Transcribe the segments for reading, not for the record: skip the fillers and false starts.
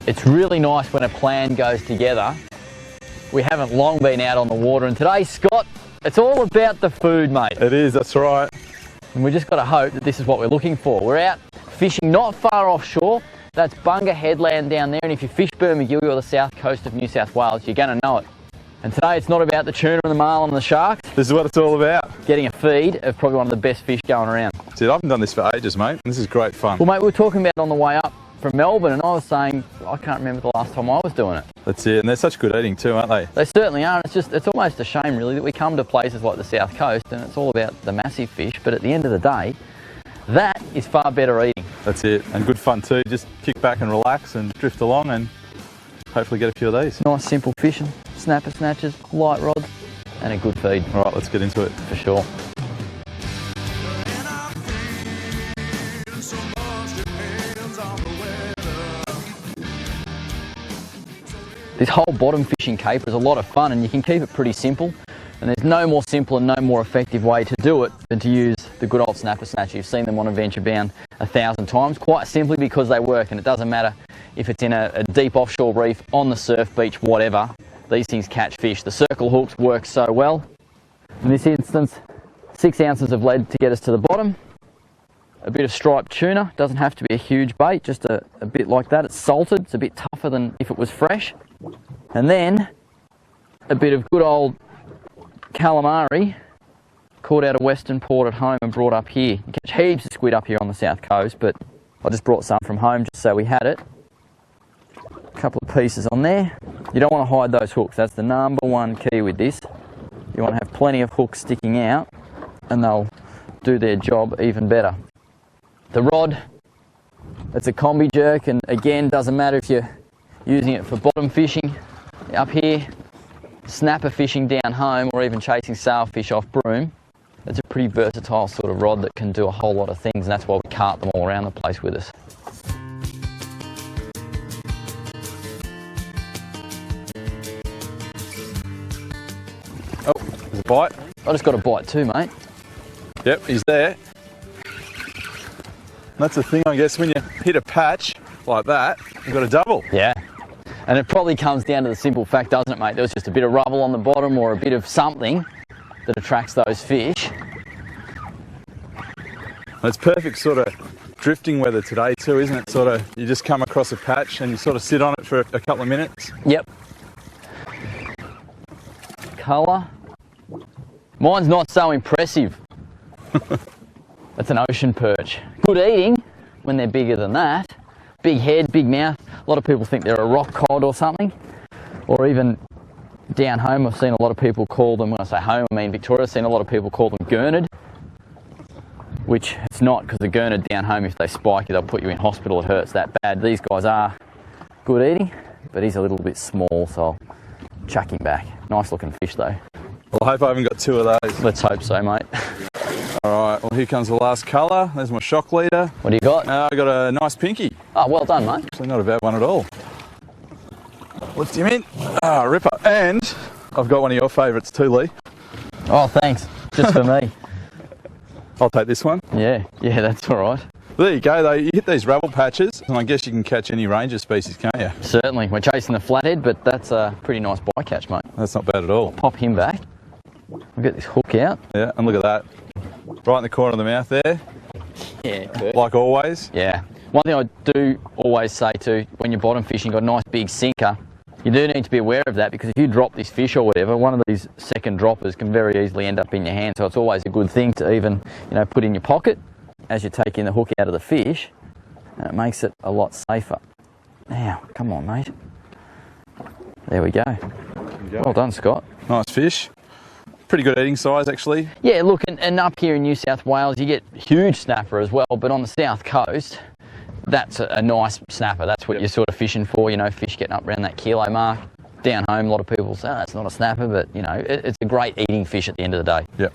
It's really nice when a plan goes together. We haven't long been out on the water, and today, Scott, it's all about the food, mate. It is, that's right. And we just got to hope that this is what we're looking for. We're out fishing not far offshore. That's Bunga Headland down there, and if you fish Bermagui or the south coast of New South Wales, you're going to know it. And today it's not about the tuna and the marlin and the sharks. This is what it's all about. Getting a feed of probably one of the best fish going around. Dude, I haven't done this for ages, mate. This is great fun. Well, mate, we were talking about it on the way up from Melbourne, and I was saying, I can't remember the last time I was doing it. That's it, and they're such good eating too, aren't they? They certainly are. It's almost a shame, really, that we come to places like the south coast and it's all about the massive fish, but at the end of the day, that is far better eating. That's it, and good fun too. Just kick back and relax and drift along and hopefully get a few of these. Nice simple fishing, snapper snatches, light rods, and a good feed. All right, let's get into it. For sure. This whole bottom fishing caper is a lot of fun, and you can keep it pretty simple. And there's no more simple and no more effective way to do it than to use the good old snapper snatcher. You've seen them on Adventure Bound 1,000 times, quite simply because they work, and it doesn't matter if it's in a deep offshore reef, on the surf beach, whatever. These things catch fish. The circle hooks work so well. In this instance, 6 ounces of lead to get us to the bottom. A bit of striped tuna, doesn't have to be a huge bait, just a bit like that. It's salted, it's a bit tougher than if it was fresh. And then a bit of good old calamari, caught out of Western Port at home and brought up here. You catch heaps of squid up here on the south coast, but I just brought some from home just so we had it. A couple of pieces on there. You don't want to hide those hooks, that's the number one key with this. You want to have plenty of hooks sticking out and they'll do their job even better. The rod, it's a combi jerk, and again, doesn't matter if you're using it for bottom fishing up here, snapper fishing down home, or even chasing sailfish off broom. It's a pretty versatile sort of rod that can do a whole lot of things, and that's why we cart them all around the place with us. Oh, there's a bite. I just got a bite too, mate. Yep, he's there. That's the thing, I guess, when you hit a patch like that, you've got a double. Yeah. And it probably comes down to the simple fact, doesn't it, mate? There was just a bit of rubble on the bottom or a bit of something that attracts those fish. And it's perfect sort of drifting weather today too, isn't it? Sort of, you just come across a patch and you sort of sit on it for a couple of minutes. Yep. Colour. Mine's not so impressive. That's an ocean perch. Good eating when they're bigger than that. Big head, big mouth. A lot of people think they're a rock cod or something. Or even down home, I've seen a lot of people call them, when I say home, I mean Victoria, I've seen a lot of people call them gurnard. Which it's not, because the gurnard down home, if they spike you, they'll put you in hospital, it hurts that bad. These guys are good eating, but he's a little bit small, so I'll chuck him back. Nice looking fish though. Well, I hope I haven't got 2 of those. Let's hope so, mate. All right, well, here comes the last colour. There's my shock leader. What do you got? I got a nice pinky. Oh, well done, mate. Actually, not a bad one at all. Lift him in. Ah, ripper. And I've got one of your favourites too, Lee. Oh, thanks. Just for me. I'll take this one. Yeah, that's all right. There you go, though. You hit these rubble patches, and I guess you can catch any range of species, can't you? Certainly. We're chasing the flathead, but that's a pretty nice bycatch, mate. That's not bad at all. Pop him back. We'll get this hook out. Yeah, and look at that. Right in the corner of the mouth there. Yeah, good. Like always. Yeah. One thing I do always say too, when you're bottom fishing, got a nice big sinker, you do need to be aware of that, because if you drop this fish or whatever, one of these second droppers can very easily end up in your hand. So it's always a good thing to even, put in your pocket as you're taking the hook out of the fish, and it makes it a lot safer. Now, come on, mate. There we go. Well done, Scott. Nice fish. Pretty good eating size, actually. Yeah, look, and up here in New South Wales, you get huge snapper as well, but on the south coast, that's a nice snapper. That's what you're sort of fishing for, fish getting up around that kilo mark. Down home, a lot of people say, oh, it's not a snapper, but, it's a great eating fish at the end of the day. Yep.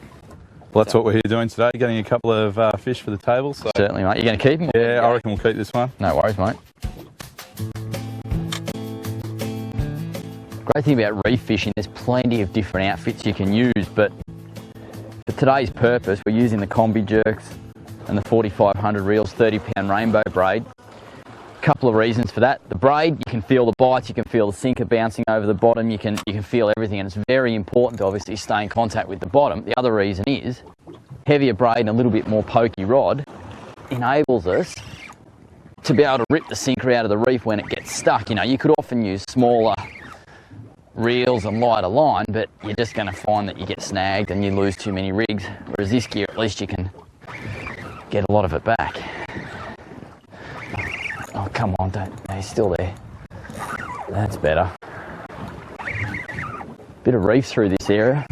Well, that's what we're here doing today, getting a couple of fish for the table. So. Certainly, mate. You're going to keep them? Yeah, I reckon we'll keep this one. No worries, mate. Great thing about reef fishing, there's plenty of different outfits you can use, but for today's purpose, we're using the combi jerks and the 4500 reels, 30-pound rainbow braid. Couple of reasons for that. The braid, you can feel the bites, you can feel the sinker bouncing over the bottom, you can feel everything, and it's very important to obviously stay in contact with the bottom. The other reason is heavier braid and a little bit more pokey rod enables us to be able to rip the sinker out of the reef when it gets stuck. You know, you could often use smaller reels and lighter line, but you're just going to find that you get snagged and you lose too many rigs, whereas this gear, at least you can get a lot of it back. Oh, come on, don't. No, he's still there. That's better. Bit of reef through this area.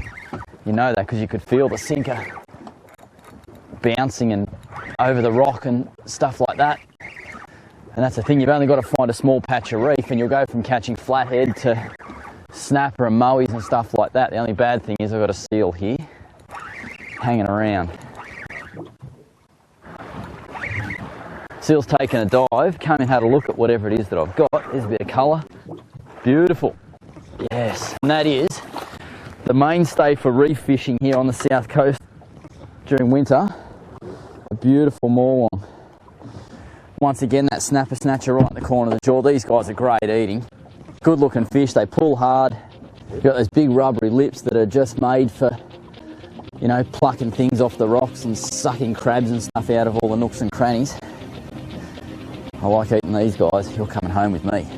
You know that because you could feel the sinker bouncing and over the rock and stuff like that. And that's the thing, you've only got to find a small patch of reef and you'll go from catching flathead to snapper and mowies and stuff like that. The only bad thing is I've got a seal here hanging around. Seal's taken a dive, came and had a look at whatever it is that I've got. There's a bit of colour. Beautiful. Yes, and that is the mainstay for reef fishing here on the south coast during winter. A beautiful moorlong. Once again, that snapper snatcher right in the corner of the jaw. These guys are great eating. Good looking fish, they pull hard. You've got those big rubbery lips that are just made for, you know, plucking things off the rocks and sucking crabs and stuff out of all the nooks and crannies. I like eating these guys. You're coming home with me.